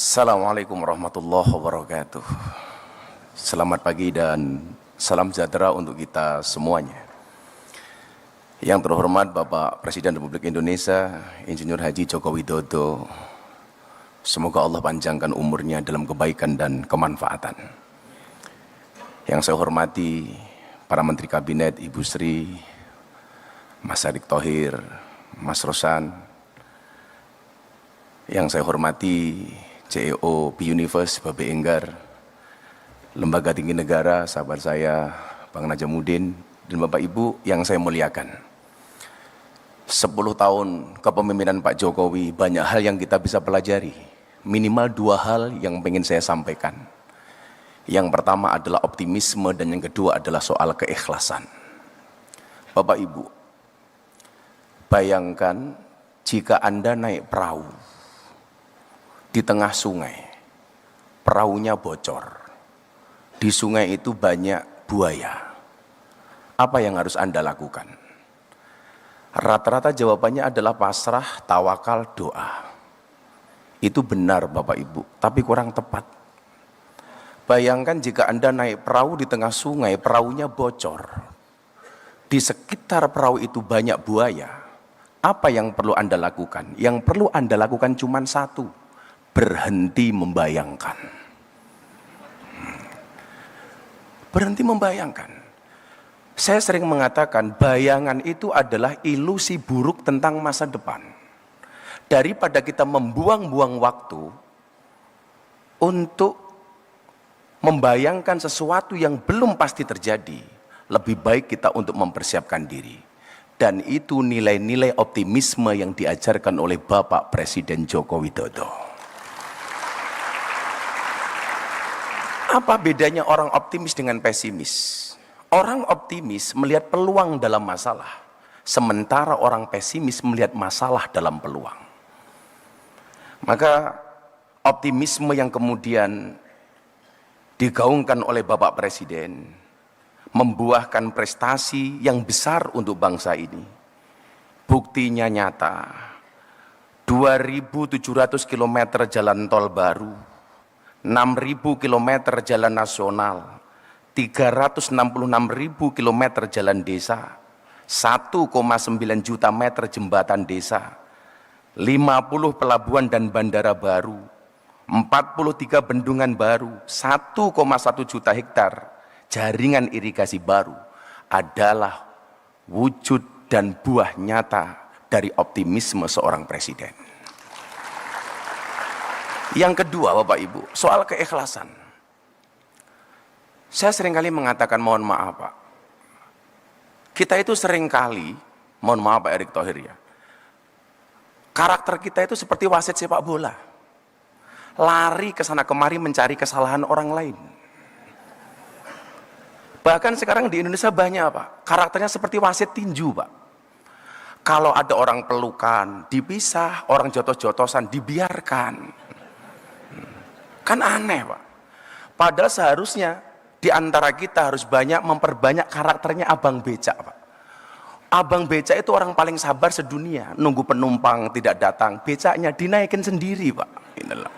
Assalamualaikum warahmatullahi wabarakatuh. Selamat pagi dan salam sejahtera untuk kita semuanya. Yang terhormat Bapak Presiden Republik Indonesia, Insinyur Haji Joko Widodo, semoga Allah panjangkan umurnya dalam kebaikan dan kemanfaatan. Yang saya hormati para Menteri Kabinet, Ibu Sri, Mas Erick Thohir, Mas Rosan. Yang saya hormati CEO B-Universe, Bapak Enggar, Lembaga Tinggi Negara, sahabat saya, Bang Najamuddin, dan Bapak Ibu yang saya muliakan. 10 tahun kepemimpinan Pak Jokowi, banyak hal yang kita bisa pelajari. Minimal 2 hal yang ingin saya sampaikan. Yang pertama adalah optimisme dan yang kedua adalah soal keikhlasan. Bapak Ibu, bayangkan jika Anda naik perahu di tengah sungai, perahunya bocor. Di sungai itu banyak buaya. Apa yang harus Anda lakukan? Rata-rata jawabannya adalah pasrah, tawakal, doa. Itu benar Bapak Ibu, tapi kurang tepat. Bayangkan jika Anda naik perahu di tengah sungai, perahunya bocor. Di sekitar perahu itu banyak buaya. Apa yang perlu Anda lakukan? Yang perlu Anda lakukan cuma satu. Berhenti membayangkan. Berhenti membayangkan. Saya sering mengatakan bayangan itu adalah ilusi buruk tentang masa depan. Daripada kita membuang-buang waktu untuk membayangkan sesuatu yang belum pasti terjadi, lebih baik kita untuk mempersiapkan diri. Dan itu nilai-nilai optimisme yang diajarkan oleh Bapak Presiden Joko Widodo. Apa bedanya orang optimis dengan pesimis? Orang optimis melihat peluang dalam masalah, sementara orang pesimis melihat masalah dalam peluang. Maka optimisme yang kemudian digaungkan oleh Bapak Presiden membuahkan prestasi yang besar untuk bangsa ini. Buktinya nyata, 2.700 km jalan tol baru, 6.000 km jalan nasional, 366.000 km jalan desa, 1,9 juta meter jembatan desa, 50 pelabuhan dan bandara baru, 43 bendungan baru, 1,1 juta hektar jaringan irigasi baru adalah wujud dan buah nyata dari optimisme seorang presiden. Yang kedua Bapak Ibu, soal keikhlasan. Saya seringkali mengatakan mohon maaf Pak. Kita itu seringkali, mohon maaf Pak Erick Thohir ya, karakter kita itu seperti wasit sepak bola. Lari ke sana kemari mencari kesalahan orang lain. Bahkan sekarang di Indonesia banyak Pak, karakternya seperti wasit tinju Pak. Kalau ada orang pelukan, dipisah, orang jotos-jotosan, dibiarkan. Kan aneh Pak. Padahal seharusnya di antara kita harus memperbanyak karakternya abang becak Pak. Abang becak itu orang paling sabar sedunia. Nunggu penumpang tidak datang, becaknya dinaikin sendiri Pak. Inilah.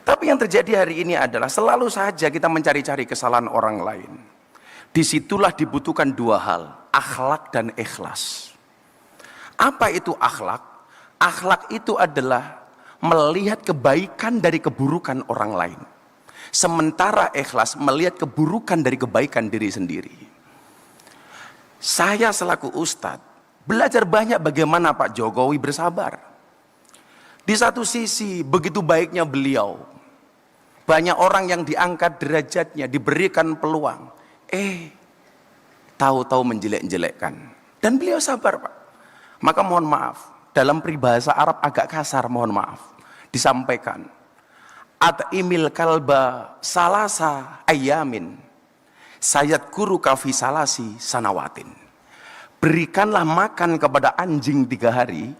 Tapi yang terjadi hari ini adalah selalu saja kita mencari-cari kesalahan orang lain. Disitulah dibutuhkan 2 hal, akhlak dan ikhlas. Apa itu akhlak? Akhlak itu adalah melihat kebaikan dari keburukan orang lain. Sementara ikhlas melihat keburukan dari kebaikan diri sendiri. Saya selaku ustadz belajar banyak bagaimana Pak Jokowi bersabar. Di satu sisi begitu baiknya beliau, banyak orang yang diangkat derajatnya, diberikan peluang. Tahu-tahu menjelek-jelekkan. Dan beliau sabar Pak. Maka mohon maaf, dalam peribahasa Arab agak kasar, mohon maaf, disampaikan. At'imil kalba salasa ayamin, sayat guru kafi salasi sanawatin. Berikanlah makan kepada anjing 3 hari,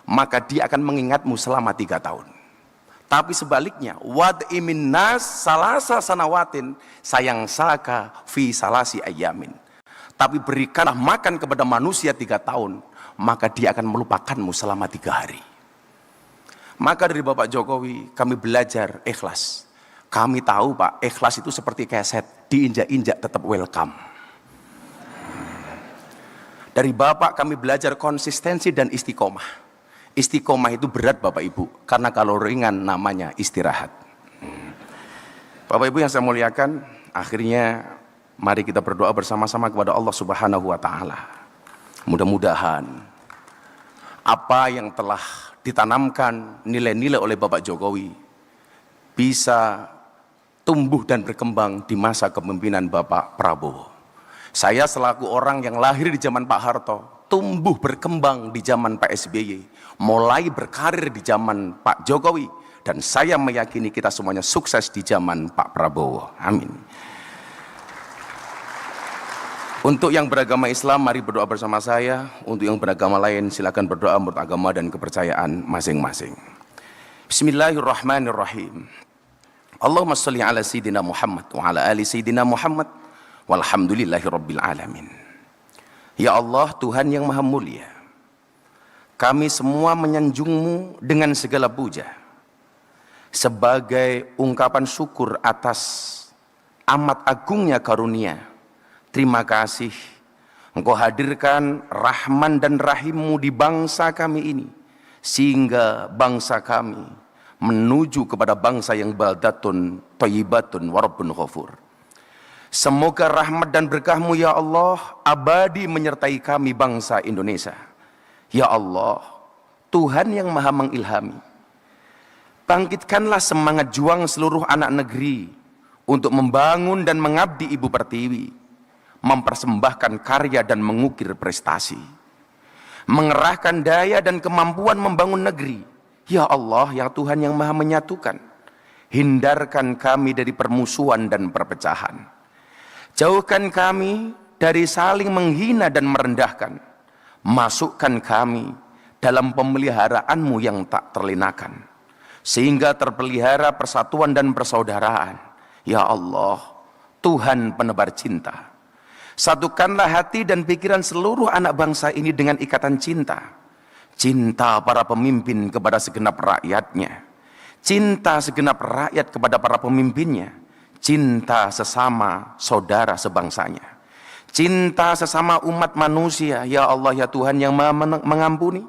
maka dia akan mengingatmu selama 3 tahun. Tapi sebaliknya, wad'imin nas salasa sanawatin, sayang saka fi salasi ayamin. Tapi berikanlah makan kepada manusia 3 tahun, maka dia akan melupakanmu selama 3 hari. Maka dari Bapak Jokowi kami belajar ikhlas. Kami tahu Pak, ikhlas itu seperti keset, diinjak-injak tetap welcome. Dari Bapak kami belajar konsistensi dan istiqomah. Istiqomah itu berat Bapak Ibu, karena kalau ringan namanya istirahat. Bapak Ibu yang saya muliakan, akhirnya mari kita berdoa bersama-sama kepada Allah Subhanahu wa Ta'ala. Mudah-mudahan apa yang telah ditanamkan nilai-nilai oleh Bapak Jokowi bisa tumbuh dan berkembang di masa kepemimpinan Bapak Prabowo. Saya selaku orang yang lahir di zaman Pak Harto, tumbuh berkembang di zaman Pak SBY, mulai berkarir di zaman Pak Jokowi, dan saya meyakini kita semuanya sukses di zaman Pak Prabowo. Amin. Untuk yang beragama Islam, mari berdoa bersama saya. Untuk yang beragama lain, silakan berdoa menurut agama dan kepercayaan masing-masing. Bismillahirrahmanirrahim. Allahumma sholli ala Sayyidina Muhammad wa ala ali Sayyidina Muhammad walhamdulillahi rabbil alamin. Ya Allah, Tuhan yang maha mulia, kami semua menyanjung-Mu dengan segala puja sebagai ungkapan syukur atas amat agungnya karunia. Terima kasih Engkau hadirkan Rahman dan Rahim-Mu di bangsa kami ini, sehingga bangsa kami menuju kepada bangsa yang baldatun thayyibatun wa rabbun ghafur. Semoga rahmat dan berkah-Mu ya Allah abadi menyertai kami bangsa Indonesia. Ya Allah, Tuhan yang maha mengilhami, bangkitkanlah semangat juang seluruh anak negeri untuk membangun dan mengabdi Ibu Pertiwi, mempersembahkan karya dan mengukir prestasi, mengerahkan daya dan kemampuan membangun negeri. Ya Allah, ya Tuhan yang maha menyatukan, hindarkan kami dari permusuhan dan perpecahan. Jauhkan kami dari saling menghina dan merendahkan. Masukkan kami dalam pemeliharaanmu yang tak terlinakan, sehingga terpelihara persatuan dan persaudaraan. Ya Allah, Tuhan penebar cinta, satukanlah hati dan pikiran seluruh anak bangsa ini dengan ikatan cinta. Cinta para pemimpin kepada segenap rakyatnya, cinta segenap rakyat kepada para pemimpinnya, cinta sesama saudara sebangsanya, cinta sesama umat manusia. Ya Allah, ya Tuhan yang maha mengampuni,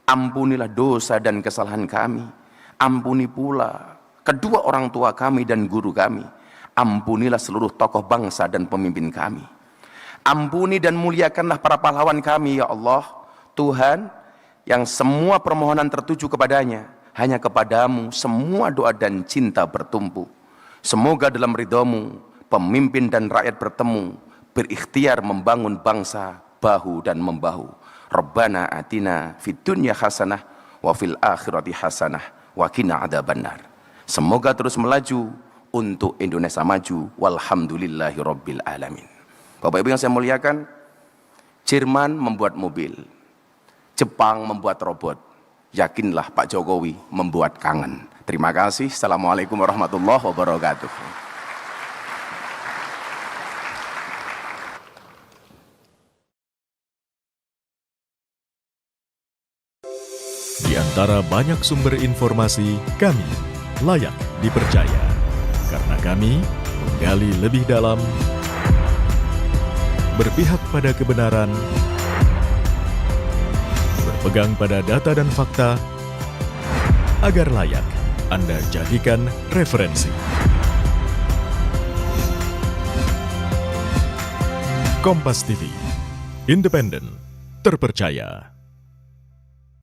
ampunilah dosa dan kesalahan kami. Ampuni pula kedua orang tua kami dan guru kami. Ampunilah seluruh tokoh bangsa dan pemimpin kami. Ampuni dan muliakanlah para pahlawan kami ya Allah. Tuhan yang semua permohonan tertuju kepadanya, hanya kepadamu semua doa dan cinta bertumpu. Semoga dalam ridho-Mu pemimpin dan rakyat bertemu, berikhtiar membangun bangsa bahu dan membahu. Rabbana atina fid dunya hasanah wa fil akhirati hasanah wa qina adzabannar. Semoga terus melaju untuk Indonesia maju. Walhamdulillahi rabbil alamin. Bapak Ibu yang saya muliakan, Jerman membuat mobil, Jepang membuat robot, yakinlah Pak Jokowi membuat kangen. Terima kasih. Assalamualaikum warahmatullahi wabarakatuh. Di antara banyak sumber informasi, kami layak dipercaya. Karena kami menggali lebih dalam, berpihak pada kebenaran, berpegang pada data dan fakta, agar layak Anda jadikan referensi. Kompas TV, independen, terpercaya.